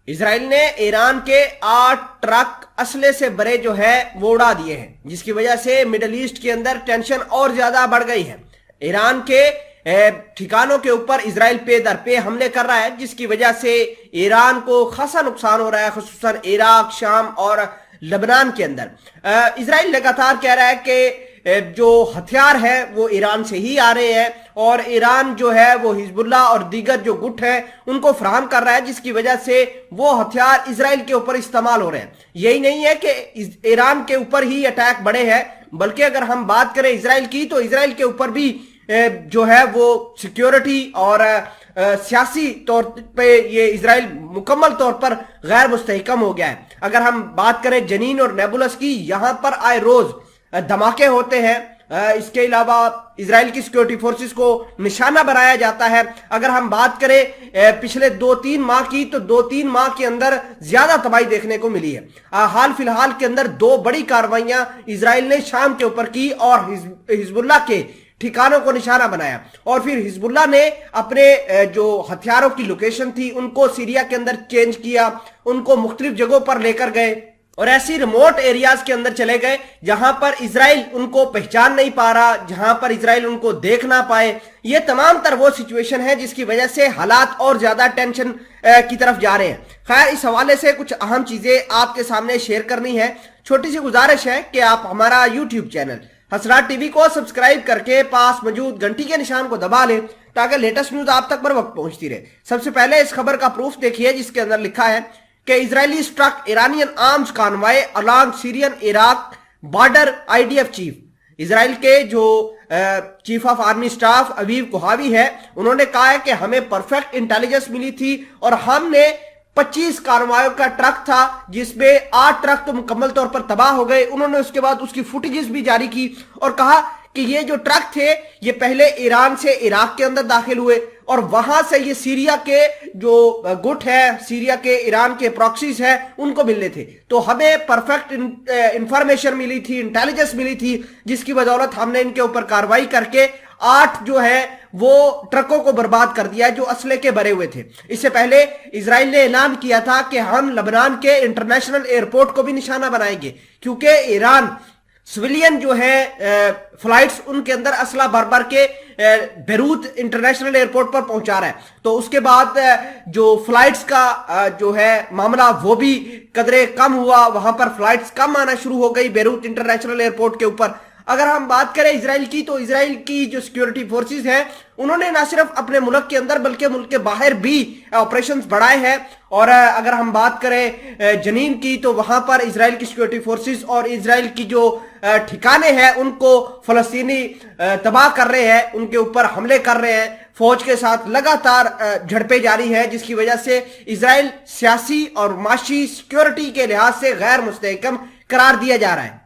اسرائیل نے ایران کے 8 ٹرک اسلحے سے بڑے جو ہے وہ اڑا دیے ہیں، جس کی وجہ سے مڈل ایسٹ کے اندر ٹینشن اور زیادہ بڑھ گئی ہے۔ ایران کے ٹھکانوں کے اوپر اسرائیل پے در پے حملے کر رہا ہے، جس کی وجہ سے ایران کو خاصا نقصان ہو رہا ہے، خصوصاً عراق، شام اور لبنان کے اندر۔ اسرائیل لگاتار کہہ رہا ہے کہ جو ہتھیار ہے وہ ایران سے ہی آ رہے ہیں، اور ایران جو ہے وہ حزب اللہ اور دیگر جو گٹ ہیں ان کو فراہم کر رہا ہے، جس کی وجہ سے وہ ہتھیار اسرائیل کے اوپر استعمال ہو رہے ہیں۔ یہی نہیں ہے کہ ایران کے اوپر ہی اٹیک بڑے ہیں، بلکہ اگر ہم بات کریں اسرائیل کی تو اسرائیل کے اوپر بھی جو ہے وہ سیکیورٹی اور سیاسی طور پہ یہ اسرائیل مکمل طور پر غیر مستحکم ہو گیا ہے۔ اگر ہم بات کریں جنین اور نیبولس کی، یہاں پر آئے روز دھماکے ہوتے ہیں۔ اس کے علاوہ اسرائیل کی سیکیورٹی فورسز کو نشانہ بنایا جاتا ہے۔ اگر ہم بات کریں پچھلے 2-3 ماہ کی، تو 2-3 ماہ کے اندر زیادہ تباہی دیکھنے کو ملی ہے۔ حال فی الحال کے اندر 2 بڑی کارروائیاں اسرائیل نے شام کے اوپر کی اور حزب اللہ کے ٹھکانوں کو نشانہ بنایا، اور پھر حزب اللہ نے اپنے جو ہتھیاروں کی لوکیشن تھی ان کو سیریا کے اندر چینج کیا، ان کو مختلف جگہوں پر لے کر گئے اور ایسی ریموٹ ایریاز کے اندر چلے گئے جہاں پر اسرائیل ان کو پہچان نہیں پا رہا، جہاں پر اسرائیل ان کو دیکھ نہ پائے۔ یہ تمام تر وہ سچویشن ہے جس کی وجہ سے حالات اور زیادہ ٹینشن کی طرف جا رہے ہیں۔ خیر، اس حوالے سے کچھ اہم چیزیں آپ کے سامنے شیئر کرنی ہے۔ چھوٹی سی گزارش ہے کہ آپ ہمارا یوٹیوب چینل حسرات ٹی وی کو سبسکرائب کر کے پاس موجود گھنٹی کے نشان کو دبا لیں تاکہ لیٹسٹ نیوز آپ تک بر وقت پہنچتی رہے۔ سب سے پہلے اس خبر کا پروف دیکھیے، جس کے اندر لکھا ہے کہ Israeli strike Iranian arms convoy along Syrian Iraq border. IDF chief, Israel کے جو chief of army staff Aviv Kohavi ہے، انہوں نے کہا ہے کہ ہمیں پرفیکٹ انٹیلیجنس ملی تھی اور ہم نے 25 کارروائیوں کا ٹرک تھا، جس میں 8 ٹرک تو مکمل طور پر تباہ ہو گئے۔ انہوں نے اس کے بعد اس کی فوٹیجز بھی جاری کی اور کہا کہ یہ جو ٹرک تھے یہ پہلے ایران سے عراق کے اندر داخل ہوئے اور وہاں سے یہ سیریا کے جو گٹ ہے، سیریا کے ایران کے پراکسیز ہیں، ان کو ملنے تھے۔ تو ہمیں پرفیکٹ انفارمیشن ملی تھی، انٹیلیجنس ملی تھی، جس کی بدولت ہم نے ان کے اوپر کارروائی کر کے 8 جو ہے وہ ٹرکوں کو برباد کر دیا جو اسلحے کے بھرے ہوئے تھے۔ اس سے پہلے اسرائیل نے اعلان کیا تھا کہ ہم لبنان کے انٹرنیشنل ایئرپورٹ کو بھی نشانہ بنائیں گے، کیونکہ ایران سویلین جو ہے فلائٹس ان کے اندر اسلحہ بھر بھر کے بیروت انٹرنیشنل ایئرپورٹ پر پہنچا رہا ہے۔ تو اس کے بعد جو فلائٹس کا جو ہے معاملہ وہ بھی قدرے کم ہوا، وہاں پر فلائٹس کم آنا شروع ہو گئی بیروت انٹرنیشنل ایئرپورٹ کے اوپر۔ اگر ہم بات کریں اسرائیل کی، تو اسرائیل کی جو سیکیورٹی فورسز ہیں انہوں نے نہ صرف اپنے ملک کے اندر بلکہ ملک کے باہر بھی آپریشنز بڑھائے ہیں۔ اور اگر ہم بات کریں جنین کی، تو وہاں پر اسرائیل کی سیکیورٹی فورسز اور اسرائیل کی جو ٹھکانے ہیں ان کو فلسطینی تباہ کر رہے ہیں، ان کے اوپر حملے کر رہے ہیں۔ فوج کے ساتھ لگاتار جھڑپیں جاری ہے، جس کی وجہ سے اسرائیل سیاسی اور معاشی سیکیورٹی کے لحاظ سے غیر مستحکم قرار دیا جا رہا ہے۔